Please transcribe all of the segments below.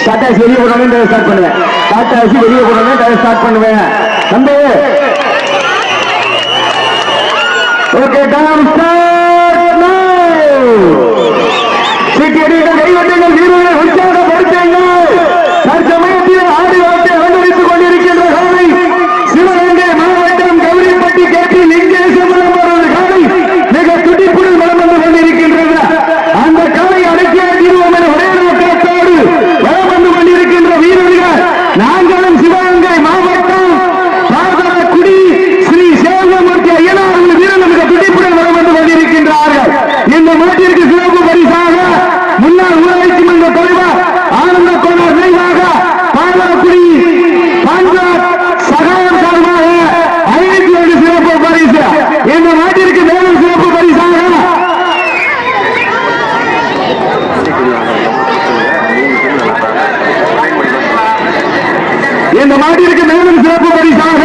டாடாஸ் வெளியே போனோம் ஸ்டார்ட் பண்ணுவேன். டாடாஸ் வெளியே போனோம் ஸ்டார்ட் பண்ணுவேன். தம்பி ஓகே டைம் ஸ்டார்ட் நவ. சீக்கிரம் கைவட்டங்கள் வீரர்களை உற்சாகப்படுத்துங்கள். தற்சமயத்தில் ஆடி வாட்டை அலங்கரித்துக் கொண்டிருக்கின்ற காலை சிவகங்கை மாவட்டம் கௌரிப்பட்டி கேபி லிங்கேஸ்வரம் அவர்கள் காலை மிக துடிப்புடன் வலம் வந்து கொண்டிருக்கின்றது. அந்த காலை அடக்கிய தீர்வோம் என ஒரே நோக்கத்தோடு வலம் வந்து கொண்டிருக்கின்ற வீரர்கள் நாங்களும் சிவகங்கை மாவட்டம் பாதகுடி ஸ்ரீ சேவமூர்த்தி ஐயனார் வீரர்கள் மிக துடிப்புடன் வலம் வந்து கொண்டிருக்கின்றார்கள். இந்த மாட்டிற்கு சிறப்பு பரிசாக முன்னாள் ஊராட்சி மன்ற தலைவர் ஆனந்த கோனார் நினைவாக பாதகுடி பஞ்சாப் சகாயம் சார்பாக 500 சிறப்பு பரிசு. இந்த மாட்டிற்கு மேலும் சிறப்பு பரிசாக இந்த மாட்டிற்கு மேலும் சிறப்பு பரிசாக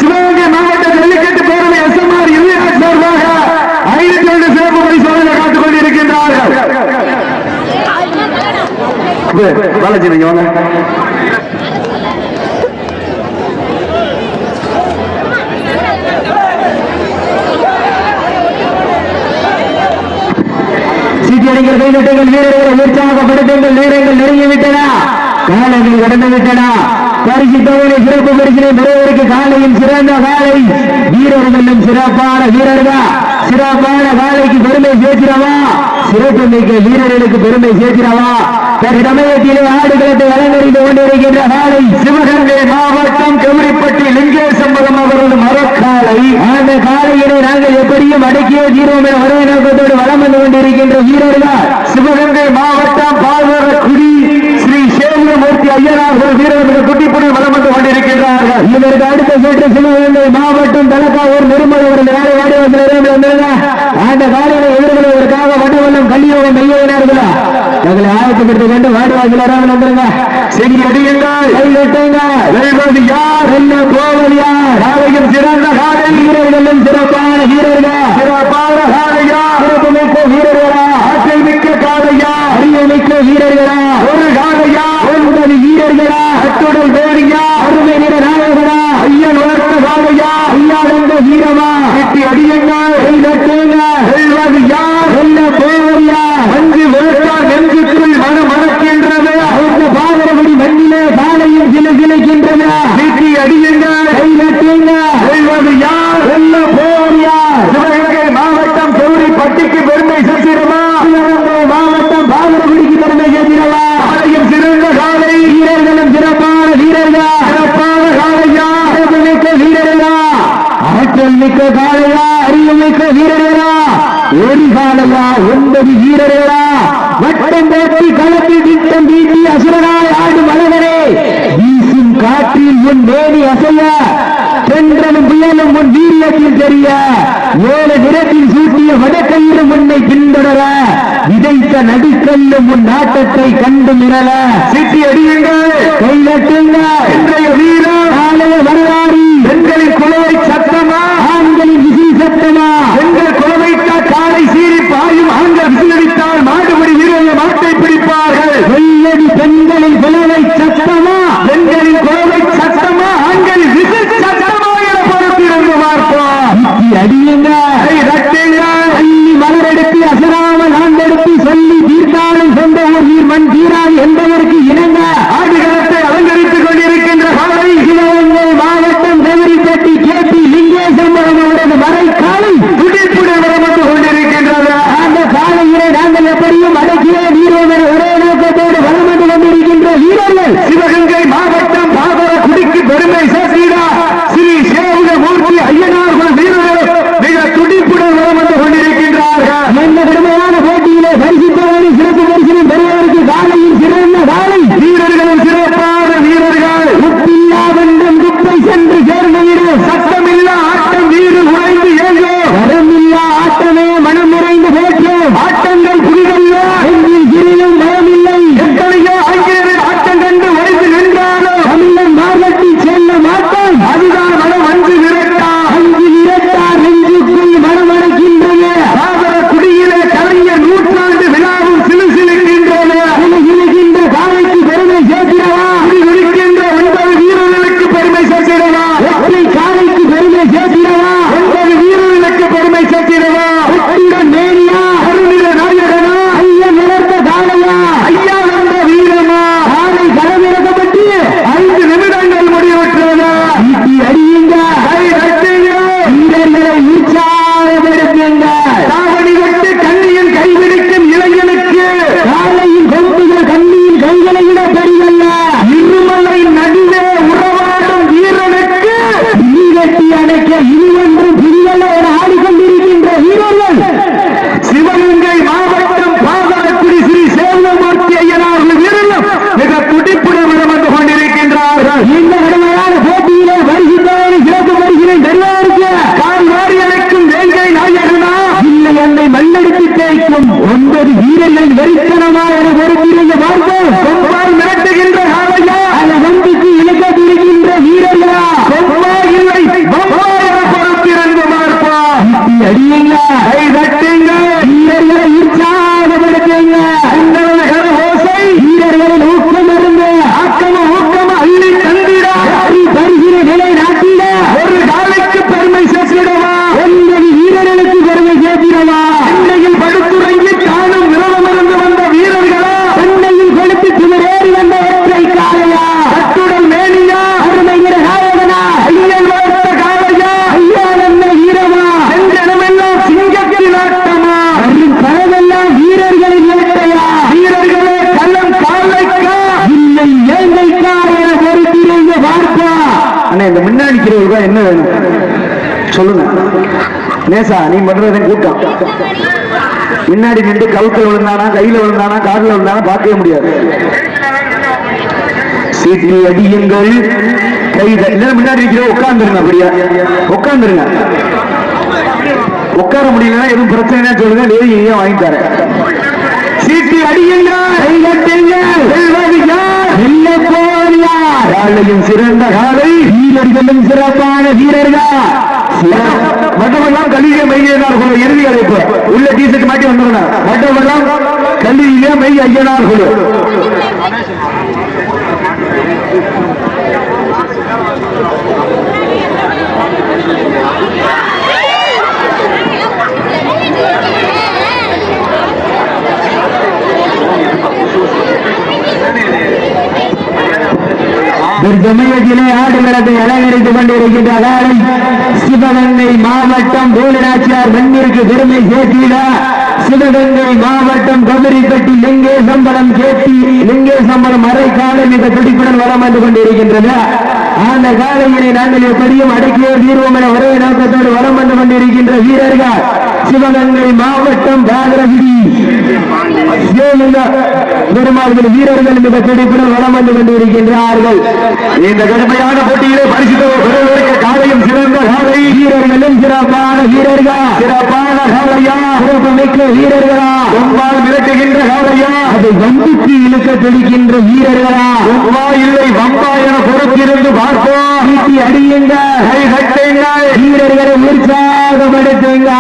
சிவகங்கை மாவட்ட ஜல்லிக்கட்டு பேரவை எஸ்எம்ஆர் யூனியன் சார்பாக 500 சிறப்பு பரிசாக காத்துக் கொண்டிருக்கின்றார்கள். பாலாஜி நீங்க வாங்க. சீட்டியடிகள் கைவிட்டங்கள் வீரர்களை உற்சாகப்படுத்துங்கள். வீரர்கள் நெருங்கிவிட்டன, காலங்கள் கடந்து விட்டன. பரிசு தொகையை சிறப்பு பரிசினை பெறுவதற்கு காலையும் சிறந்த காலை வீரர்களும் சிறப்பான வீரர்கள். சிறப்பான காலைக்கு பெருமை சேர்க்கிறவா, சிறப்பு மிக்க வீரர்களுக்கு பெருமை சேர்க்கிறவா. தற்சமயத்திலே ஆடுகளத்தை அலங்கரித்துக் கொண்டிருக்கின்ற காலை சிவகங்கை மாவட்டம் கௌரிப்பட்டி லிங்கேசம்பலம் அவரது மரக்காலை. அந்த காலையினை நாங்கள் எப்படியும் அடக்கிய தீர்வோம் என ஒரே நோக்கத்தோடு வலம் வந்து கொண்டிருக்கின்ற வீரர்கள் சிவகங்கை மாவட்டம் பாதகுடி ஸ்ரீ சேவமூர்த்தி ஐயனார் வீரர்கள் குட்டிப்புடன் வலம் வந்து கொண்டிருக்கின்றார்கள். இதற்கு அடுத்த சுற்று சிவகங்கை மாவட்டம் தலக்காவூர் நிர்மல் அவர்கள் யாரை வாடி வந்திருந்தாங்க. அந்த காலையில எதிர்கொள்வதற்காக வடவல்லம் கல்லியோகம் மையினார்களா தங்களை ஆயத்தப்படுத்திக் கொண்டு வாடிவாசலாக வந்துருங்க. செடி அடியுங்கள், வெல்வது யார், என்ன போவது யார். காலையும் சிறந்த காலை வீரர்களும் சிறப்பான வீரர்கள். சிறப்பான காலையா, சிறப்பு மிக்க வீரர்களா, ஆற்றல் மிக்க காலையா, அறிவு மிக்க வீரர்களா, ஒரு காலையா, 9 வீரர்களா, அத்துடல் வேடியா, அருமை நிற நாயகனா, ஐயன் வளர்த்த காலையா, ஐயா என்ற வீரமா. வெற்றி அடியுங்கள், வெல்வது யார், என்ன போவது யார். அஞ்சு வேட்டார் நெஞ்சுக்குள் மனமணக்கின்றது. அந்த பாதரபடி மண்ணிலே காலையும் சிலைக்கின்றது. வெற்றி அடியுங்கள், வெல்வது யார், என்ன போவது யார். சிவகங்கை மாவட்டம் கௌரிப்பட்டிக்கு பெருமை சேர்க்கிறவா, சிவகங்கை மாவட்டம் பாதரபடிக்கு பெருமை சேர்க்கிறவா. காலையும் சிறந்த காலை வீரர்களும் சிறப்பான வீரர்கள். சிறப்பான காலையா, சிறப்பு மிக்க வீரர்களா, ஆற்றல் மிக்க காலையா, அறிவு மிக்க வீரர்களா, ஒரு காலையா, 9 வீரர்களா. வட்டம் போட்டி களத்தில் திட்டம் தீட்டி அசுரனாய் ஆடும் அழகரே, வீசும் காற்றில் உன் மேனி அசைய, தென்றலும் புயலும் உன் வீரியத்தில் தெரிய, ஏழு நிறத்தில் சூட்டிய வடக்கயிறு உன்னை பின்தொடர, விதைத்த நடுக்கல்லும் உன் நாட்டத்தை கண்டு மிரள. சிட்டி அடியுங்கள், கைதட்டுங்கள். இன்றைய வீரர் நாளைய வரலாறு. பெண்களின் குலவை சத்தமா, ஆண்களின் விசி சத்தமா. பெண்கள் குலவைத்தால் காலை சீறி பாயும், ஆண்கள் விசிலடித்தால் மாடுபடி வீரர்கள் மாட்டை பிடிப்பார்கள். வெள்ளடி பெண்களின் குலவை சத்தமா, பெண்களின் குலவை சத்தமா, ஆண்களின் விசி சத்தமா என பொறுத்திருந்து பார்ப்போம். அடியுங்க, அள்ளி மலரெடுத்து அசராமல் ஆண்டெடுத்து சொல்லி தீர்த்தாலும் சொந்த ஊர் நீர் மண் தீராது என்பதற்கு இணங்க ஆடுகளத்தை அலங்கரித்துக் கொண்டிருக்கின்ற காலை சிவகங்கை மாவட்டம் கௌரிப்பட்டி கேபி லிங்கேசம்பலம் அவரது மறைக்காலை துடிப்புடன் வந்து கொண்டிருக்கின்றது. அந்த காலையிலே நாங்கள் எப்படியும் அடக்கிய வீரர் ஒரே நோக்கத்தோடு வலம் வந்து கொண்டிருக்கின்ற வீரர்கள் சிவகங்கை மாவட்டம் பாதகுடிக்கு பெருமை சேர்த்தா ஸ்ரீ சேவமூர்த்தி ஐயனார் வீரர்கள் மிக துடிப்புடன் வலம் வந்து கொண்டிருக்கின்றார்கள். இந்த கடுமையான போட்டியிலே பரிசுத்தவரை சிறப்பு பரிசினை பெறுவதற்கு காலையில் சிறந்த காலை வீரர்களும் சிறப்பான வீரர்கள். உப்பில்லா வென்றும் குப்பை சென்று சேர்ந்த சத்தமில்லா ஆட்டம் வீடு உழைந்து ஏழோ, வரமில்லா ஆட்டமே மனம் நிறைந்து போற்றோம். ஆட்டங்கள் புரிதல்ல, எங்கில் சிறிதும் பயமில்லை. எத்தனையோ ஆங்கிலேயர் ஆட்டம் கண்டு உழைந்து நின்றாலும் தமிழன் மார்கட்டி செல்ல மாட்டோம். அதுதான் மனம் அஞ்சு விரட்டா, அஞ்சு விரட்டா நெஞ்சுக்குள் மனமடைக்கின்றது. குடியிலே கலைஞர் 100 ஆண்டு விழாவும் சிலு 9 வீரர்களின் வெறித்தனமாக பொறுத்திருந்த பார்ப்போம். கொம்பால் மிரட்டுகின்ற காலையா அந்த வம்பிக்கு இலக்கத்திருக்கின்ற வீரர்களா? கொம்பா இல்லை பம்பா என பொறுத்திருந்து பார்ப்போம். அடியுங்க, கை தட்டுங்க, வீரர்களை உற்சாகப்படுத்துங்க. வீரர்களின் ஊக்கம் இருந்து ஊக்கம் அள்ளி தந்திட பரிசில நிலை நாட்டிட ஒரு காலைக்கு பெருமை சேர்த்திடவா? 9 வீரர்களுக்கு பெருமை சேர்த்திடவா? சென்னையில் படுத்துறங்கி தானும் விரதமிருந்து வந்த வீரர்களா? சென்னையில் கொடுத்து திமிரேறி வந்த ஒற்றை காலையா? கட்டுடல் மேனியா? அருமைகிற நாயகனா? ஐயன் வளர்த்த காலையா? ஐயா என்ன வீரமா? செஞ்சனமெல்லாம் சிங்கத்தின் ஆட்டமா? பலவெல்லாம் வீரர்களின் வேட்டையா? வீரர்களே கள்ளம் காலைக்கா இல்லை ஏங்கைக்கா என பொறுத்திருந்து பார்ப்பா. அண்ணா இந்த முன்னாடிக்கிறவங்க என்ன வேணும் சொல்லுங்க. நேசா நீ பண்றதன் கூட்டம் முன்னாடி நின்று கவுத்துல விழுந்தானா கையில விழுந்தானா காதுல விழுந்தானா பார்க்கவே முடியாது. சீட்டி அடியுங்கள், கைத இல்ல முன்னாடி இருக்கிற உட்கார்ந்துருங்க. அப்படியா உட்கார்ந்துருங்க. உட்கார முடியலன்னா எதுவும் பிரச்சனை சொல்லுங்க, லேடியே வாங்கி தரேன். சீட்டி அடியுங்க, கை கட்டுங்க. காலையும் சிறந்த காலை, வீரர்களும் சிறப்பான வீரர்கள். மற்றவெல்லாம் கல்வியை மையனார் குழு இறுதி அழைப்பு உள்ள டீசர்ட் மாட்டி வந்துருங்க. மற்றவெல்லாம் கல்வியிலே மெய் ஐயனார் குழு. சமயத்திலே ஆடுகளத்தை அலங்கரித்துக் கொண்டிருக்கின்ற காலை சிவகங்கை மாவட்டம் வேலுநாச்சியார் மண்ணிற்கு பெருமை சேர்த்திட சிவகங்கை மாவட்டம் கபரிப்பட்டி லிங்கேசம்பலம் கேட்டி லிங்கேசம்பலம் அரை காலை மிக துடிப்புடன் வளம் வந்து கொண்டிருக்கின்றது. அந்த காலையினை நாங்கள் எப்படியும் அடக்கிய தீர்வோம் என ஒரே நோக்கத்தோடு வளம் வந்து கொண்டிருக்கின்ற வீரர்கள் சிவகங்கை மாவட்டம் பாகரகுடி பெருமாள் வீரர்கள் மிக துடிப்புடன் வளம் வந்து கொண்டிருக்கின்றார்கள். இந்த கடுமையான போட்டியிலே பரிசு பெறுவதற்கு காலையும் சிறந்த காலை, வீரர்களும் சிறப்பான வீரர்கள், சிறப்பான காலையா, சிறப்புமிக்க வீரர்களா, கொம்பால் மிரட்டுகின்ற காலையா, அதை வம்பிக்கு இழுக்க தெளிக்கின்ற வீரர்களா, கொம்பா இல்லை வம்பா என பொறுத்திருந்து பார்ப்போம். வீட்டி அடியுங்க, கை கட்டுங்க, வீரர்களை உற்சாகப்படுத்துங்க.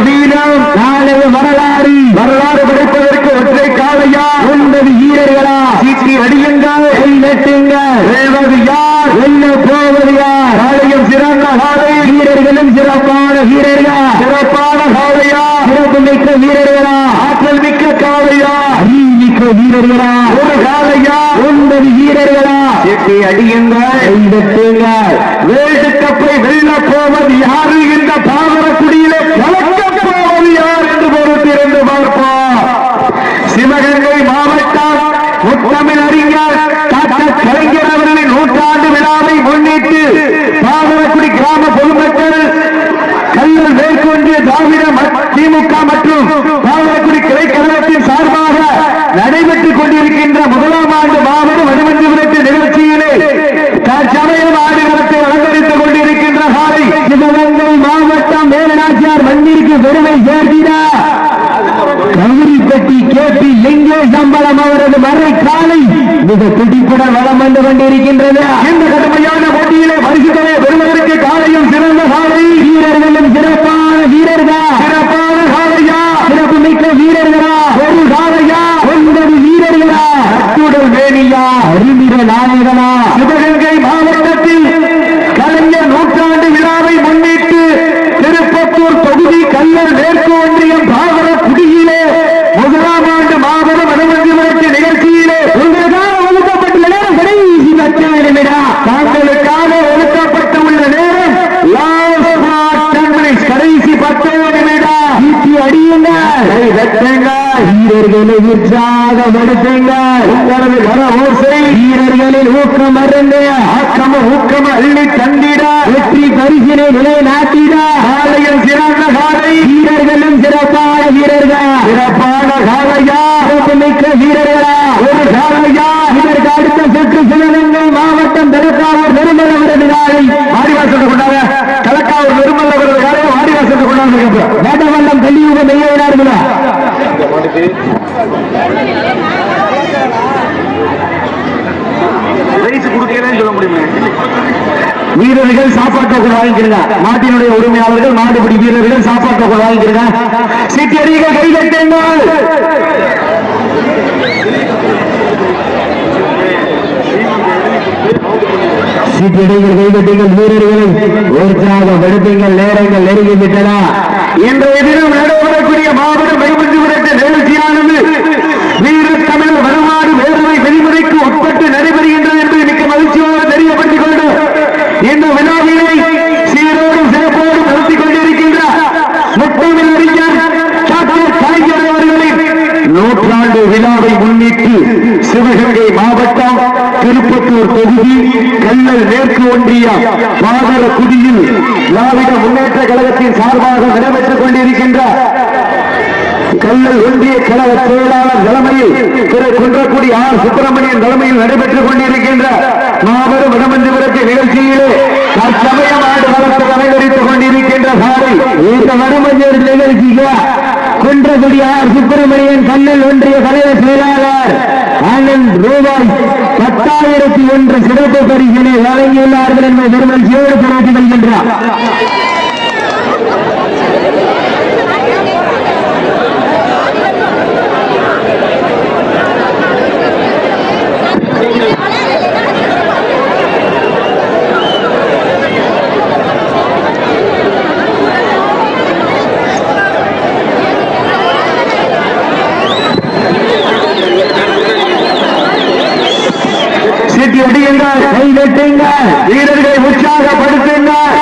வீரம் நாளைய வரலாறு வரலாறு படைப்பதற்கு ஒற்றை காலையா, 9 வீரர்களா, சீட்டி அடியுங்கள், கை கட்டுங்க. வெல்வது யார், வெல்ல போவது யார்? காலையும் சிறந்த காலை, வீரர்களும் சிறப்பான வீரர்கள், சிறப்பான காலையா, சிறப்பு மிக்க வீரர்களா, ஆற்றல் மிக்க காலையா, அறிவிக்க வீரர்களா, ஒரு காலையா, 9 வீரர்களா, சீட்டி அடியுங்கள், கை கட்டுங்க. வேர்ல்டு கப்பை வெல்ல போவது யாரு? இந்த பாவரக்குடியிலே கலக்க போவது யார் என்று பொறுத்திருந்து பார்ப்போம். சிவகங்கை மாவட்டம் முத்தமிழ் அறிஞர் டாக்டர் கலைஞர் அவர்களின் 100ஆண்டு விழாவை முன்னிட்டு பாவரக்குடி கிராம பொதுமக்கள் கல்லூர் மேற்கொண்டு திராவிட திமுக மற்றும் பாவரக்குடி கிளை கழகத்தின் சார்பாக நடைபெற்றுக் கொண்டிருக்கின்ற 1ஆம் ஆண்டு மாவட்ட வடிவந்தி விரட்டு நிகழ்ச்சியிலே தற்சமயம் ஆடுகளத்தை அலங்கரித்துக் கொண்டிருக்கின்ற காலை சிவகங்கை மாவட்டம் வேலுநாச்சியார் மண்ணிற்கு பெருமை சேர்க்கிறார். கவுரிப்பட்டி கேபி லிங்கேசம்பலம் அவரது மறை காலை மிக துடிப்புடன் வளம் வந்து கொண்டிருக்கின்றது. இந்த கடுமையான போட்டியிலே பரிசுகளை பெறுவதற்கு காலையும் சிறந்த காலை, வீரர்களும் சிறப்பான வீரர்கள், சிறப்பான காலையா, சிறப்பு மிக்க வீரர்களா, ஒரு காலையா, 9 வீரர்களா, அத்துடல் வேணியா, அறிமிர நாயகனா, சிவகங்கை மாவட்டத்தில் கலைஞர் 100ஆண்டு விழாவை முன்னிட்டு திருப்பத்தூர் தொகுதி கல்லர் மேற்கு ஒன்றியம் பாவரக்குடியிலே 1ஆம் ஆண்டு மாபெரும் அனுமதி விரட்டு நிகழ்ச்சியிலே உங்களுக்காக ஒதுக்கப்பட்டுள்ள நேரம் கடைசி 10 நிமிடம். தாங்களுக்காக ஒதுக்கப்பட்டுள்ள நேரம் கடைசி 10 நிமிடம். வீட்டி அடியுங்கள், வீரர்களை உற்சாகப்படுத்துங்கள். உங்களது வர ஓசை வீரர்களில் ஊக்கம் அருந்த ஊக்கம் அள்ளி தந்திட வெற்றி பரிசினை நிலைநாட்டிட காலையும் சிறந்த காலை, வீரர்களும் சிறப்பான வீரர்கள், சிறப்பான காலையா, சிறப்புமிக்க வீரர்களா, ஒரு காலையா. இதற்கு அடுத்த சுற்று சிவகங்கை மாவட்டம் தலக்காவூர் நிர்மல் அவரது காலை ஆடிவாசல் கொண்டாங்க. தலக்காவூர் நிர்மல் அவரது காலையை ஆடிவாசல் கொண்டாங்க. வேட்டவல்லம் கல்வியுக மெய்யினார்களா வீரர்கள் சாப்பாட்டை வாங்கிக்கிறங்க. நாட்டினுடைய உரிமையாளர்கள் மாடுபிடி வீரர்கள் சாப்பாட்டை வாங்கிக்கிறங்க. சீட்டியடிகள் கைதட்டுங்கள். சீட்டியடிகள் கைதட்டுங்கள். வீரர்களை உற்சாகப்படுத்துங்கள். நேரங்கள் நெருங்கிவிட்டன. இன்றைய தினம் நடைபெறக்கூடிய மாபெரும் மைமஞ்சு விரட்டு நிகழ்ச்சியானது வீர தமிழர் வருமாறு வேறுமை விதிமுறைக்கு உட்பட்டு நடைபெறுகின்றது என்பதை மிக்க மகிழ்ச்சியாக தெரியப்படுத்திக் கொண்டு இந்த விழாவினை சீரோடும் சிறப்போடும் நடத்திக் கொண்டிருக்கின்ற முத்தமிழ் அறிஞர் டாக்டர் கலைஞர் அவர்களின் நூற்றாண்டு விழாவை முன்னிட்டு சிவகங்கை மாவட்டம் திருப்பத்தூர் தொகுதி கல்லல் மேற்கு ஒன்றியம் பாதரக்குடியில் திராவிட முன்னேற்ற கழகத்தின் சார்பாக நடைபெற்றுக் கொண்டிருக்கின்ற கல்லல் ஒன்றிய கழக செயலாளர் தலைமையில் திரு குன்றக்குடி ஆர் சுப்பிரமணியன் தலைமையில் நடைபெற்றுக் கொண்டிருக்கின்ற மாபெரும் வடமஞ்சு விரட்டு நிகழ்ச்சியிலே தற்சமயம் ஆண்டு வளர்த்து அலங்கரித்துக் கொண்டிருக்கின்ற சாலை இந்த வடமஞ்சு நிகழ்ச்சிக்கு குன்றக்குடி ஆர் சுப்பிரமணியன் கல்லல் ஒன்றிய கழக செயலாளர் ஆனந்த் ரூபாய் 10,001 சிறப்பு பரிசினை வழங்கியுள்ளார்கள் என்பதை பெருமகிழ்ச்சியோடு தெரிவித்துக் கொள்கின்றார். அடியுங்கள், கை வெட்டுங்கள், வீரர்களை உற்சாகப்படுத்துங்கள்.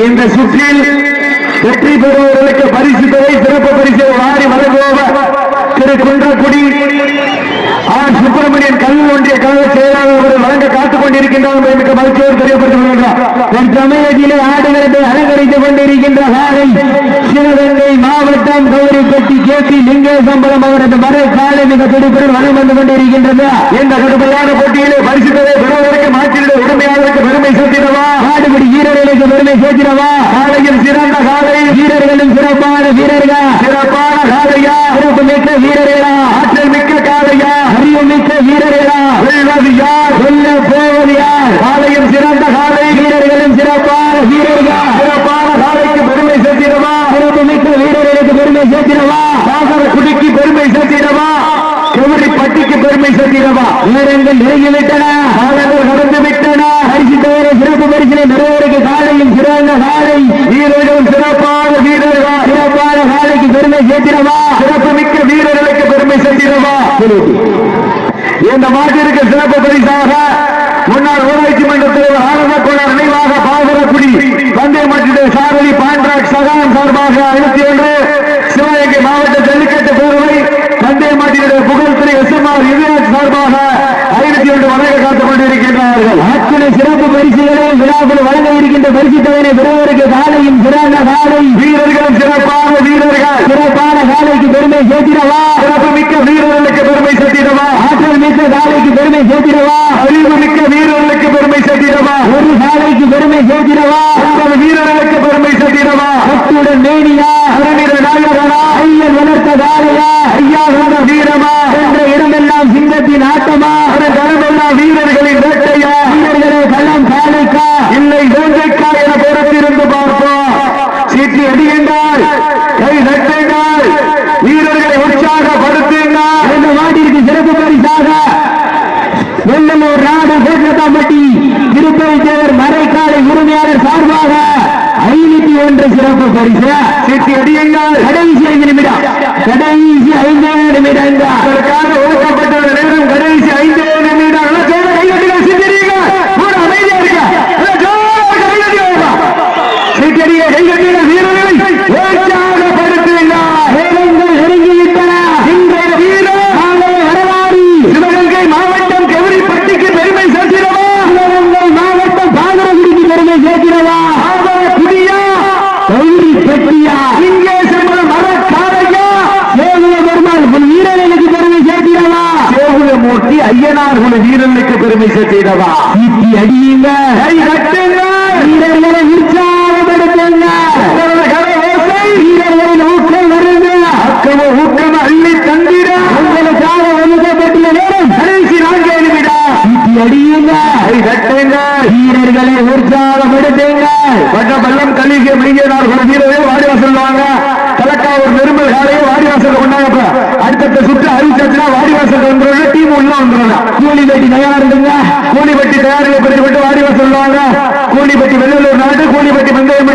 இந்த சுற்றில் வெற்றி பெறுபவர்களுக்கு பரிசு தொகை சிறப்பு பரிசு வாரி வழங்குபவர் திரு குன்றக்குடி ஆர் சுப்பிரமணியன் கல்வி ஒன்றிய கழக செயலாளர் அவர்கள் வழங்க காத்துக் கொண்டிருக்கின்றார். மிக மகிழ்ச்சியோடு தெரியப்படுத்துகின்றார். சமயத்திலே ஆடுகளத்தை அலங்கரித்துக் கொண்டிருக்கின்ற காலை சிவகங்கை மாவட்டம் கௌரிப்பட்டி கேபி லிங்கேசம்பலம் அவரது மறை காலை மிக துடிப்புடன் வளம் வந்து கொண்டிருக்கின்றது. இந்த கடுமையான போட்டியிலே பரிசு தொகை பெறுவதற்கு மாற்றிட உரிமையாளருக்கு பெருமை சேர்த்திடவா, ஆடுபடி வீரர்களுக்கு பெருமை சேர்த்திடவா, காலையில் சிறந்த காலை வீரர்களும் சிறப்பான வீரர்கள், சிறப்பான காலையா, சிறப்பு மிக்க வீரர்களா, ஆற்றல் மிக்க காலையா, அறிவு மிக்க வீரர்களா, வெல்வது யார், வெல்ல போவது யார், காலையும் சிறந்த காலை வீரர்களும் சிறப்பான வீரர்கள், சிறப்பான காலைக்கு பெருமை சேர்த்திடவா, சிறப்பு மிக்க வீரர்களுக்கு பெருமை சேர்த்திடவா, பாசரக்குடிக்கு பெருமை சேர்த்திடவா, கவுரிப்பட்டிக்கு பெருமை சேர்த்திடவா. நேரங்கள் நெருங்கிவிட்டன, காலங்கள் கடந்து விட்டன. பரிசு தவிர சிறப்பு பரிசினை பெறுவதற்கு காலையும் சிறந்த காலை வீரர்களும் சிறப்பான வீரர்கள், சிறப்பான காலைக்கு பெருமை சேர்த்திடவா, சிறப்பு மிக்க வீரர்களுக்கு பெருமை சேர்த்திடவா. இந்த மாட்டிற்கு சிறப்பு பரிசாக முன்னாள் ஊராட்சி மன்ற தலைவர் ஆனந்தகுமார் நினைவாக பாசரக்குடி பந்தய மாற்றிட சாரதி பாண்ட்ராக் சகான் சார்பாக 51 சிவகங்கை மாவட்ட ஜல்லிக்கட்டு பேரவை பந்தய மாற்றிட புகழ் திரு எஸ்எம்ஆர் யுவராஜ் சார்பாக 51 வழங்க காத்துக் கொண்டிருக்கின்றார்கள். அத்தனை சிறப்பு பரிசுகளை விழாவில் வழங்க இருக்கின்ற பரிசு தொகையை பெறுவதற்கு காலையும் சிறந்த காலை வீரர்களும் சிறப்பான வீரர்கள், சிறப்பான காலைக்கு பெருமை சேர்த்திடவா, சிறப்பு மிக்க வீரர்களுக்கு பெருமை சேர்த்திடவா, ஆற்றல் மிக்க காலைக்கு பெருமை சேர்த்திடவா, அறிவு மிக்க வீரர்களுக்கு பெருமை சேர்த்திடவா, ஒரு காலைக்கு பெருமை சேர்த்திடவா, 9 வீரர்களுக்கு பெருமை சேர்த்திடவா, அத்துடன் மேனியா, அரணிர நாயகனா, ஐயன் வளர்த்த காலையா, ஐயா வந்த வீரமா என்ற இடமெல்லாம் சிங்கத்தின் ஆட்டமா, கடமெல்லாம் வீரர்களின் வேட்டையா, வீரர்களே களம் காலைக்கா இல்லை வேங்கைக்கா என பொறுத்திருந்து பார்ப்போம். சீட்டி அடியுங்கள், கை தட்டுங்கள், வீரர்களை உற்சாகப்படுத்துங்கள். இந்த நாட்டிற்கு சிறப்பு பரிசாக வெள்ளலூர் நாடு கோட்டத்தாம்பட்டி திருப்பதி தேவர் மறைக்காலை உரிமையாளர் சார்பாக 501 சிறப்பு பரிசு. சீட்டி அடியுங்கள். கடைசி 5 நிமிடம், கடைசி 5 நிமிடங்கள் அதற்காக ஒதுக்கப்பட்ட நேரம். கடைசி 5 நிமிடம். கைகட்டுகள் சித்தரியுங்கள், அமைதியா இருக்க சீட்டடிய கைகட்டுகள் வீரர்களை உற்சாகப்படுத்துங்கள். வேலைகள் நெருங்கிவிட்டன. இன்றைய வீரர் நாளை வரலாறு சிவகங்கை மாவட்டம் கவுரிப்பட்டிக்கு பெருமை சேர்க்கிறவா, சிவகங்கை மாவட்டம் பாதரகுடிக்கு பெருமை சேர்க்கிறவா, குடியா கவுரிப்பட்டியா இங்கே சென்ற மரக்காரையா சேகுல பெருமாள் வீரர்களுக்கு பெருமை சேர்க்கிறவா, சேகுல மூட்டை மூர்த்தி ஐயனார் குழு வீரர்களுக்கு பெருமை சேர்த்திடவா. ஈட்டி அடியுங்க, கை கட்டுங்க, வீரர்களை உற்சாகப்படுத்துங்க, வீரர்களின் ஊக்கம் வருங்க, அக்கமோ ஊக்கம் அள்ளி தந்திட உங்களுக்காக ஒதுக்கப்பட்டுள்ள நேரம் கடைசி 4 நிமிடம். ஈட்டி அடியுங்க, கை கட்டுங்க, வீரர்களை உற்சாகப்படுத்துங்க. பள்ளம் கலிகை மையனார் குழு வீரர்கள் வாடிவாசல் வாங்க. தலக்காவூர் நெருமல் காலையை வாடிவாசல் கொண்டாங்க. அடுத்த சுற்று அறிவிச்சா வாடிவாசல் வந்துடுறாங்க, டீம் உள்ள வந்துடுறாங்க. கூலிபட்டி தயாரிடுங்க, கூலிபட்டி தயாரிக்கப்பட்டு வாடிவாசல் வாங்க. கூலிபட்டி வெள்ளலூர் நாடு, கூலிபட்டி பந்தயம்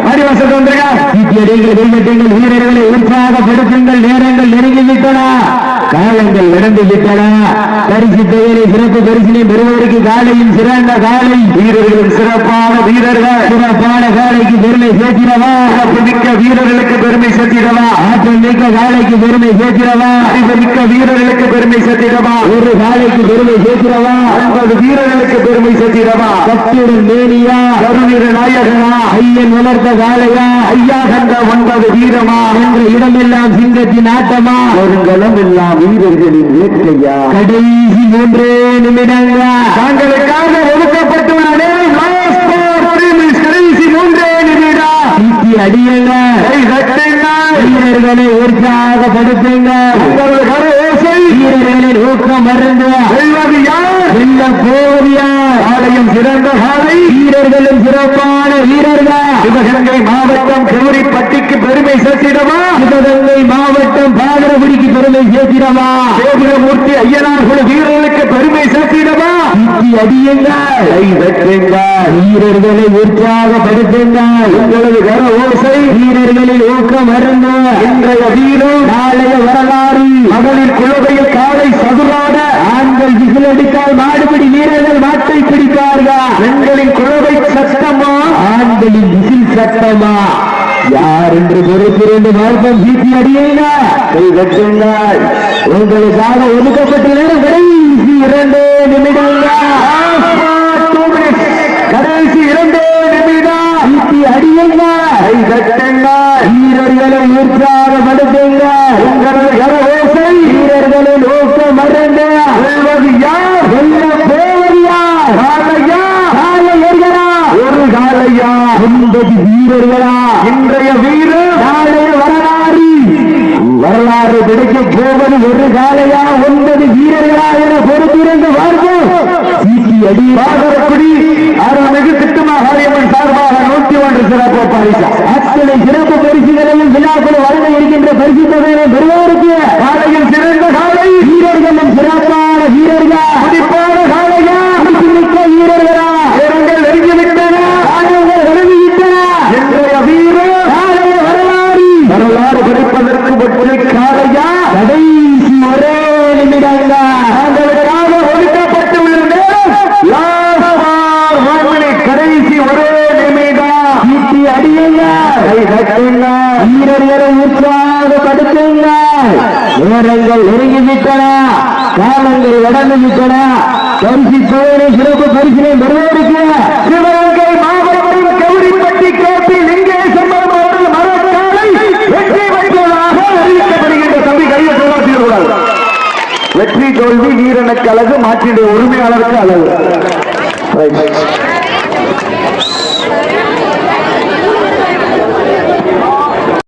வாடிவாசல் வந்துருங்க. ஈட்டியடிகள் வீரர்களை உற்சாகப்படுத்துங்கள். நேரங்கள் நெருங்கிவிட்டன, காலங்கள் நடந்து விட்டன. பரிசு தொகையை சிறப்பு பரிசினை பெறுவதற்கு காலையும் சிறந்த காலை வீரர்களும் சிறப்பான வீரர்கள். சிறப்பான காலைக்கு பெருமை சேர்த்திடவா, மிக்க வீரர்களுக்கு பெருமை சேர்த்திடவா, ஆற்றல் மிக்க காலைக்கு பெருமை சேர்த்திடவா, மிக்க வீரர்களுக்கு பெருமை சேர்த்திடவா, ஒரு காலைக்கு பெருமை சேர்த்திடவா, 50 வீரர்களுக்கு பெருமை சேர்த்திடவா. கட்டுடன் மேனியா, கருவீர நாயகனா, ஐயன் வளர்த்த காலையா, ஐயா கண்ட 9 வீரமா, என்ற இடமெல்லாம் சிங்கத்தின் ஆட்டமா, வருங்களும் எல்லாம் வீரர்களின் வேட்கையா. கடைசி 3 நிமிடங்கள் தாங்களுக்காக ஒதுக்கப்பட்டுள்ள நேரம் கடைசி 3 நிமிடம். ஈட்டி அடியுங்க, கை தட்டுங்க, வீரர்களை உற்சாகப்படுத்துங்க. உங்களது கர ஓசை வீரர்களின் ஊக்கம் மறந்து வெல்வது யார்? வெல்ல போதியா. ஆலயம் சிறந்த காலை, வீரர்களும் சிறப்பான வீரர்கள். சிவகங்கை மாவட்டம் கௌரிப்பட்டிக்கு பெருமை சேர்த்திடவா, சிவகங்கை மாவட்டம் பாகரகுடிக்கு பெருமை சேர்த்திடவா, கோபுரமூர்த்தி ஐயனார் குழு வீரர்களுக்கு பெருமை சேர்த்திடவா. ஈட்டி அடியுங்க, கை தட்டுங்க, வீரர்களை உற்சாகப்படுத்துங்க. உங்களது கர ஓசை வீரர்களின் ஊக்கம் மறந்து இன்றைய வீரம் நாளைய வரலாறு. மகளிர் குழுவையில் காலை சதுராட, ஆண்கள் விசிலடித்தால் மாடுபிடி வீரர்கள் மாட்டை பிடிப்பார்கள். பெண்களின் குழுவை சட்டமா, ஆண்களின் விசில் சட்டமா, யார் என்று பொறுப்பிருந்து மார்க்கம் சீட்டி அடியுங்க. கை தட்டுங்க, உங்களுக்காக ஒதுக்கப்பட்டுள்ள கடைசி 2 நிமிடங்கள். கடைசி 2 நிமிடம். சீட்டி அடியுங்க, கை தட்டுங்க, வீரர்களை உற்சாகப்படுத்துங்க. உங்களது கர ஓசை வீரர்களின் ஊக்கம் மறந்து வெல்வது யார்? வெல்ல போவது யார்? காளையா, காளையர்களா, ஒரு காளையா, 9 வீரர்களா? இன்றைய வீரர் நாளைய வரலாறு. வரலாறு கிடைக்க போவது ஒரு காளையா 9 வீரர்களா என பொறுத்திருந்து பார்ப்போம். சீட்டி அடி பாகரக்குடி அருள்மிகு திட்டுமாகாரியம்மன் சார்பாக 101 சிறப்பு பரிசு. அத்தனை சிறப்பு பரிசுகளையும் விழாக்கள் வழங்க இருக்கின்ற பரிசு தொகையை பெறுவோருக்கு காலையில் சிறந்த காலை, வீரர்களும் சிறப்பான வீரர்கள், துடிப்பான காளையா, மிக்க வீரர்களா, நேரங்கள் நெருங்கிவிட்டன, காயங்கள் விளைவிட்டன. இன்றைய வீரர் நாளைய வரலாறு. வரலாறு படிப்பதற்கு ஒற்றை காளையா, கடைசி 1 நிமிடங்கள். தாங்களுக்காக ஒதுக்கப்பட்டுள்ள நேரம் கடைசி 1 நிமிடம். சீட்டி அடியுங்க, கை தட்டுங்க, வீரர்களை உற்சாகப்படுத்துங்க. நேரங்கள் நெருங்கிவிட்டன, காலங்கள் கடந்து விட்டன. பரிசு தொகையை சிறப்பு பரிசினை பெறுவதற்கு சிவகங்கை மாவட்டம் கௌரிப்பட்டி கோப்பி லிங்கேசம்மன் அவர்கள் மரக்காலை வெற்றி பெற்றதாக அறிவிக்கப்படுகின்ற தம்பி கையை கூடாது. வெற்றி தோல்வி வீரனுக்கு அழகு, மாற்றிட உரிமையாளருக்கு அழகு.